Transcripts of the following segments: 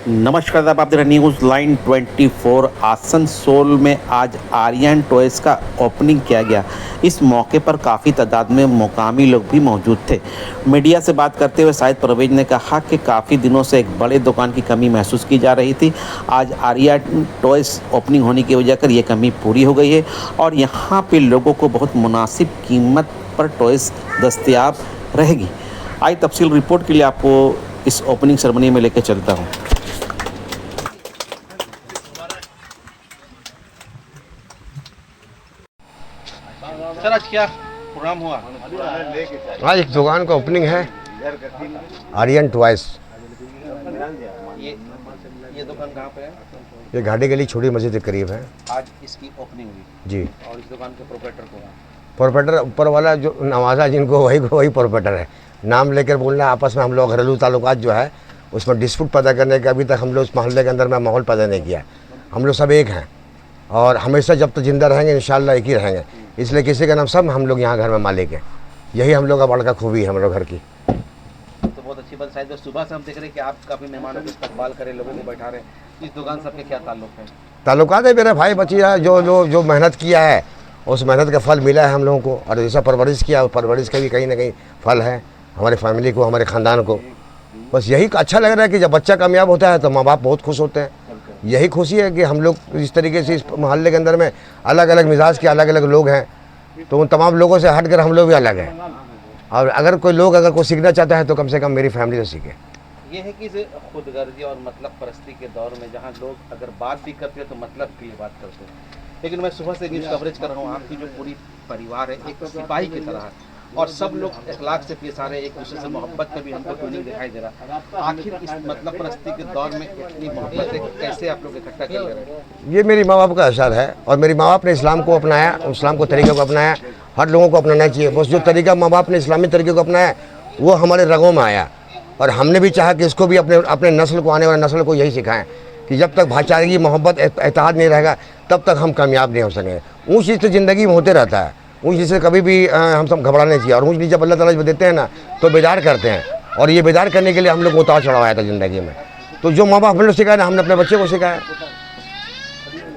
नमस्कार, आप देख रहे हैं न्यूज़ लाइन 24। आसनसोल में आज आर्यन टॉयज़ का ओपनिंग किया गया। इस मौके पर काफ़ी तादाद में मुकामी लोग भी मौजूद थे। मीडिया से बात करते हुए शाहिद परवेज ने कहा कि काफ़ी दिनों से एक बड़े दुकान की कमी महसूस की जा रही थी। आज आर्यन टॉयज़ ओपनिंग होने की वजह कर ये कमी पूरी हो गई है और यहाँ पे लोगों को बहुत मुनासिब कीमत पर टॉयज़ दस्तयाब रहेगी। आई तफसील रिपोर्ट के लिए आपको इस ओपनिंग सेरेमनी में लेकर चलता हूँ। सर, आज क्या प्रोग्राम हुआ? आज एक दुकान का ओपनिंग है, आर्यन टॉयज़। ये दुकान कहाँ पे है? ये घाटी गली छोटी मस्जिद के करीब है। आज इसकी ओपनिंग हुई जी। और इस दुकान के प्रोप्राइटर कौन है? प्रोप्राइटर ऊपर वाला जो नवाजा जिनको वही प्रोप्राइटर है। नाम लेकर बोलना, आपस में हम लोग घरेलू ताल्लुकात जो है उसमें डिस्प्यूट पैदा करने का अभी तक हम लोग उस मोहल्ले के अंदर में माहौल पैदा नहीं किया। हम लोग सब एक हैं और हमेशा जब तक जिंदा रहेंगे इंशाल्लाह एक ही रहेंगे। इसलिए किसी का नाम सब हम लोग यहाँ घर में मालिक हैं। यही हम लोग का बड़ा खूबी है हम लोग घर की। तो बहुत अच्छी बात। शायद सुबह से हम देख रहे हैं कि आप काफ़ी मेहमानों को इस्तकबाल करें, लोगों को बैठा रहे हैं। इस दुकान से आपके क्या ताल्लुक है? ताल्लुकात है, मेरे भाई बचिया जो मेहनत किया है उस मेहनत का फल मिला है हम लोगों को। और जैसा परवरिश किया, परवरिश का भी कहीं ना कहीं फल है हमारे फैमिली को, हमारे ख़ानदान को। बस यही अच्छा लग रहा है कि जब बच्चा कामयाब होता है तो माँ बाप बहुत खुश होते हैं। यही खुशी है कि हम लोग इस तरीके से इस मोहल्ले के अंदर में अलग अलग मिजाज के अलग अलग लोग हैं, तो उन तमाम लोगों से हट कर हम लोग भी अलग हैं। और अगर कोई सीखना चाहता है तो कम से कम मेरी फैमिली से सीखे। ये है कि खुदगर्जी और मतलब परस्ती के दौर में जहाँ लोग अगर बात भी करते हैं तो मतलब के लिए बात करते हैं। लेकिन मैं सुबह से न्यूज़ कवरेज कर रहा हूँ, आपकी जो पूरी परिवार है एक सिपाही की तरह है और सब लोग इखलाक से पेश आ रहे हैं, एक दूसरे से मोहब्बत का भी हमको ट्यूनिंग दिखाई दे रहा है। आखिर इस मतलब परस्ती के दौर में इतनी मोहब्बत कैसे आप लोग इकट्ठा कर रहे हैं? ये मेरी माँ बाप का असर है और मेरी माँ बाप ने इस्लाम को अपनाया, इस्लाम को तरीक़े को अपनाया। हर लोगों को अपनाना चाहिए। बस जो तरीका माँ बाप ने इस्लामी तरीके को अपनाया वो हमारे रगों में आया और हमने भी चाहा कि इसको भी अपने नस्ल को, आने वाले नस्ल को यही सिखाएं कि जब तक भाईचारगी, मोहब्बत, इत्तेहाद नहीं रहेगा तब तक हम कामयाब नहीं हो सकेंगे। ऊँच नीच तो ज़िंदगी में होते रहता है, ऊँच नीच से कभी भी हम सब घबराने चाहिए। और ऊँच नीच जब अल्लाह ताला जब देते हैं ना तो बेदार करते हैं और ये बेदार करने के लिए हम लोग उतार चढ़ाया था ज़िंदगी में। तो जो माँ बाप हम लोग सिखाया ना, हमने अपने बच्चे को सिखाया।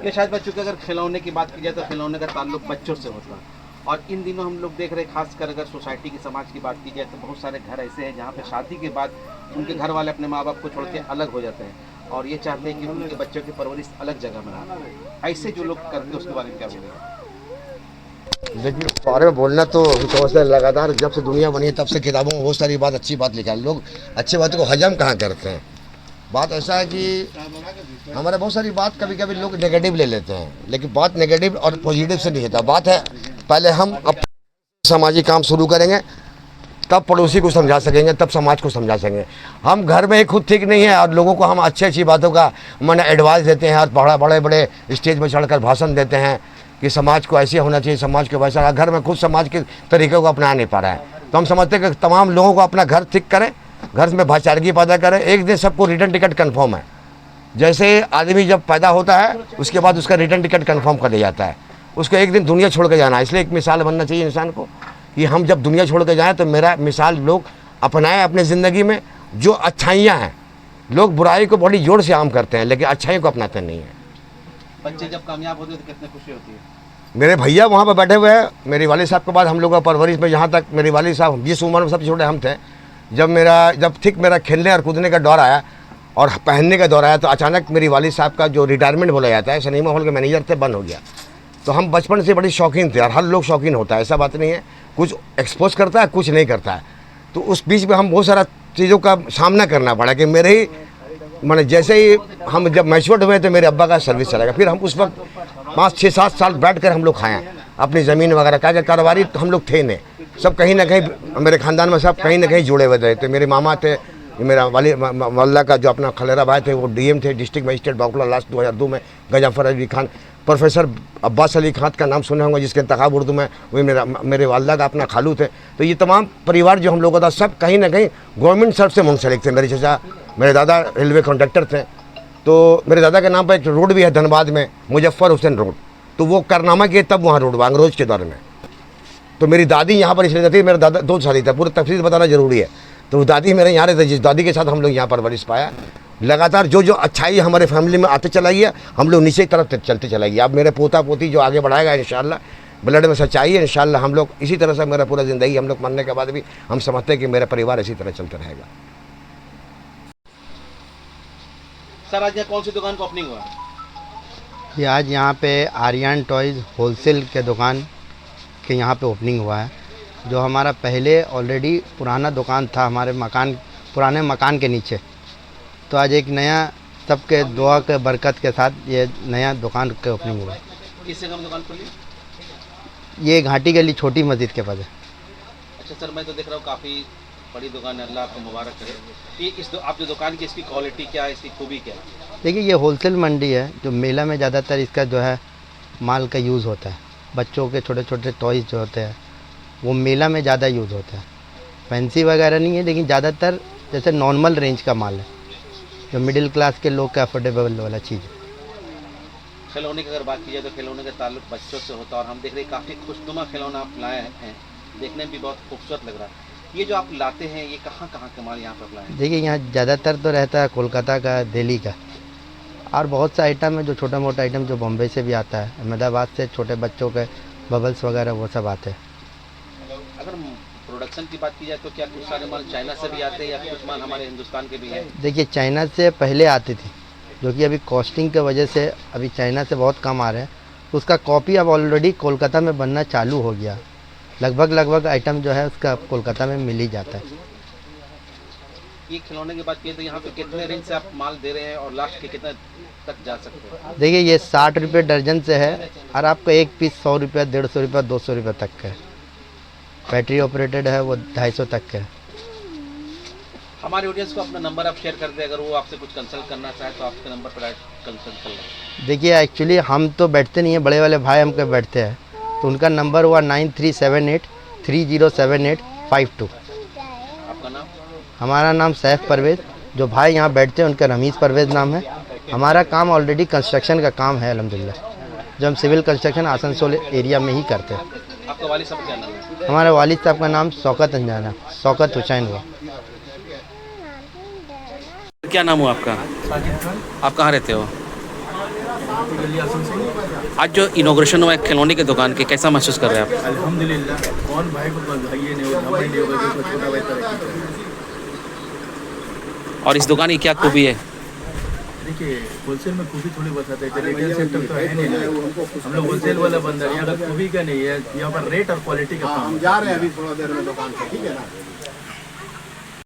ये शायद बच्चों के अगर खिलौने की बात की जाए तो खिलौने का ताल्लुक बच्चों से होता है और इन दिनों हम लोग देख रहे हैं, खासकर अगर सोसाइटी की, समाज की बात की जाए तो बहुत सारे घर ऐसे हैं जहाँ पे शादी के बाद उनके घर वाले अपने माँ बाप को छोड़ के अलग हो जाते हैं और ये चाहते हैं कि उनके बच्चों की परवरिश अलग जगह में ना। ऐसे जो लोग करते हैं उसके बारे में क्या बोलेंगे? देखिए, बारे में बोलना तो समझते हैं, लगातार जब से दुनिया बनी है तब से किताबों में बहुत सारी बात, अच्छी बात लिखा है। लोग अच्छी बातों को हजम कहाँ करते हैं। बात ऐसा है कि हमारे बहुत सारी बात कभी कभी लोग नेगेटिव ले लेते हैं, लेकिन बात नेगेटिव और पॉजिटिव से नहीं होता। बात है पहले हम अपने सामाजिक काम शुरू करेंगे तब पड़ोसी को समझा सकेंगे, तब समाज को समझा सकेंगे। हम घर में ही खुद ठीक नहीं है और लोगों को हम अच्छी बातों का मैंने एडवाइस देते हैं और बड़े स्टेज पर चढ़कर भाषण देते हैं कि समाज को ऐसे होना चाहिए, समाज को वैसा। घर में खुद समाज के तरीके को अपना नहीं पा रहा है तो हम समझते हैं कि तमाम लोगों को अपना घर ठीक करें, घर में भाईचारगी पैदा करें। एक दिन सबको रिटर्न टिकट कन्फर्म है। जैसे आदमी जब पैदा होता है उसके बाद उसका रिटर्न टिकट कन्फर्म कर दिया जाता है, उसको एक दिन दुनिया छोड़ के जाना है। इसलिए एक मिसाल बनना चाहिए इंसान को कि हम जब दुनिया छोड़ के जाएँ तो मेरा मिसाल लोग अपनाएं अपने ज़िंदगी में। जो अच्छाइयाँ हैं, लोग बुराई को बड़ी जोर से आम करते हैं लेकिन अच्छाइयों को अपनाते नहीं हैं। बच्चे जब कामयाब होते हैं तो कितनी खुशी होती है? मेरे भैया वहाँ पर बैठे हुए हैं। मेरे वालिद साहब के बाद हम लोग का परवरिश में, यहाँ तक मेरे वालिद साहब जिस उम्र में सबसे छोटे हम थे, जब ठीक मेरा खेलने और कूदने का दौर आया और पहनने का दौर आया तो अचानक मेरी वालिद साहब का जो रिटायरमेंट बोला जाता है, सिनेमा हॉल के मैनेजर थे, बंद हो गया। तो हम बचपन से बड़ी शौकीन थे और हर लोग शौकीन होता है, ऐसा बात नहीं है। कुछ एक्सपोज करता है, कुछ नहीं करता है। तो उस बीच में हम बहुत सारा चीज़ों का सामना करना पड़ा कि मेरे ही मैंने जैसे ही हम जब मैच्योर्ड हुए तो मेरे अब्बा का सर्विस चला गया। फिर हम उस वक्त 5-6-7 साल बैठ कर हम लोग खाएँ अपनी ज़मीन वगैरह का। कारोबारी तो हम लोग थे नहीं, सब कहीं ना कहीं मेरे ख़ानदान में सब कहीं ना कहीं जुड़े हुए थे। तो मेरे मामा थे, मेरा मोहल्ला का जो अपना खलेरा भाई थे वो डीएम थे, डिस्ट्रिक्ट मजिस्ट्रेट बाकुला, लास्ट 2002 में। गजाफर अली खान, प्रोफेसर अब्बास अली खान का नाम सुने होंगे जिसके इंतखाब उर्दू में, वही मेरे वालदा का अपना खालू थे। तो ये तमाम परिवार जो हम लोगों का सब कहीं ना कहीं गवर्नमेंट सर्व से मुंसलिक थे। मेरे चाचा, मेरे दादा रेलवे कॉन्ट्रैक्टर थे। तो मेरे दादा के नाम पर एक रोड भी है धनबाद में, मुजफ्फर हुसैन रोड। तो वो कारनामा किए तब वहाँ रोड हुआ अंग्रेज के दौर में। तो मेरी दादी यहाँ पर इसलिए रहती, मेरा दादा 2 शादी था, पूरी तफसील बताना जरूरी है। तो वो दादी मेरे यहाँ रहते, जिस दादी के साथ हम लोग यहाँ परवरिश पाया लगातार जो जो अच्छाई हमारे फैमिली में आते चला गया, हम लोग नीचे की तरफ चलते चला गया। अब मेरे पोता पोती जो आगे बढ़ाएगा इंशाल्लाह, ब्लड में सच्चाई है इंशाल्लाह। हम लोग इसी तरह से मेरा पूरा ज़िंदगी, हम लोग मरने के बाद भी हम समझते हैं कि मेरा परिवार इसी तरह चलता रहेगा। सर आज यहाँ कौन सी दुकान का ओपनिंग हुआ? ये आज यहाँ पे आर्यन टॉयज़ होलसेल के दुकान के यहाँ पे ओपनिंग हुआ है। जो हमारा पहले ऑलरेडी पुराना दुकान था हमारे पुराने मकान के नीचे, तो आज एक नया सबके दुआ के बरकत के साथ ये नया दुकान के ओपनिंग हुआ है। किस जगह में दुकान खुली? ये घाटी गली छोटी मस्जिद के पास है। अच्छा सर, मैं तो देख रहा हूँ काफ़ी बड़ी दुकान है, अल्लाह आपको मुबारक करे। ये आप जो दुकान की इसकी क्वालिटी क्या है, इसकी खूबी क्या है? देखिए ये होलसेल मंडी है, जो मेला में ज़्यादातर इसका जो है माल का यूज़ होता है। बच्चों के छोटे छोटे टॉयज़ जो होते हैं वो मेला में ज़्यादा यूज़ होता है। फैंसी वगैरह नहीं है, लेकिन ज़्यादातर जैसे नॉर्मल रेंज का माल है, जो मिडिल क्लास के लोग का अफोर्डेबल वाला चीज़ है। खिलौने की अगर बात की जाए तो खिलौने का ताल्लुक बच्चों से होता है, और हम देख रहे हैं काफ़ी खुशनुमा खिलौना आप लाए हैं, देखने में भी बहुत खूबसूरत लग रहा है। ये जो आप लाते हैं ये कहाँ कहाँ के माल यहाँ पर लाए हैं? देखिए यहाँ ज़्यादातर तो रहता है कोलकाता का, दिल्ली का, और बहुत सा आइटम है जो छोटा मोटा आइटम जो बॉम्बे से भी आता है, अहमदाबाद से छोटे बच्चों के बबल्स वगैरह वो सब आते हैं। अगर प्रोडक्शन की बात की जाए तो क्या कुछ सारे माल चाइना से भी आते हैं या कुछ माल हमारे हिंदुस्तान के भी हैं? देखिए चाइना से पहले आती थी, जो कि अभी कॉस्टिंग की वजह से अभी चाइना से बहुत कम आ रहे हैं। उसका कॉपी अब ऑलरेडी कोलकाता में बनना चालू हो गया। लगभग आइटम जो है उसका कोलकाता में मिल ही जाता है। ये खिलौने की बात की तो यहाँ पे कितने रेंज से आप माल दे रहे हैं और लास्ट के कितने तक जा सकते हैं? देखिए ये 60 रुपये दर्जन से है, और आपको एक पीस 100 रुपये, 150 रुपये, 200 रुपये तक का है। बैटरी ऑपरेटेड है, वो 250 तक का है। हमारे ऑडियंस को अपना नंबर आप शेयर कर दें, अगर वो आपसे कुछ कंसल्ट करना चाहे तो आपके नंबर पर कंसल्ट कर लें। देखिए एक्चुअली हम तो बैठते नहीं हैं, बड़े वाले भाई हमके बैठते हैं, तो उनका नंबर हुआ 9378307852। आपका नाम? हमारा नाम सैफ परवेज़। जो भाई यहाँ बैठते हैं उनका रमीज़ परवेज़ नाम है। हमारा काम ऑलरेडी कंस्ट्रक्शन का काम है अल्हम्दुलिल्लाह, जो हम सिविल कंस्ट्रक्शन आसनसोल एरिया में ही करते हैं। आपका वालिद साहब क्या नाम है? हमारे वालिद साहब का नाम शौकत अंजाना, शौकत हुसैन हुआ। क्या नाम हुआ आपका? आप कहाँ रहते हो? आज जो इनॉग्रेशन हुआ है खिलौने की दुकान के, कैसा महसूस कर रहे हैं आप? अल्हम्दुलिल्लाह, कौन भाई को बधाई नहीं होगा, भाई नहीं होगा जिसको छोटा भाई तरक्की करे। और इस दुकान की क्या खूबी है? देखिए होलसेल में खूबी थोड़ी बताते हैं, रिटेल सेक्टर तो है नहीं, हम लोग होलसेल वाला बंदा है। यहाँ का खूबी का नहीं है, यहाँ पर रेट और क्वालिटी का काम। जा रहे हैं अभी थोड़ा देर में दुकान पे, ठीक है ना।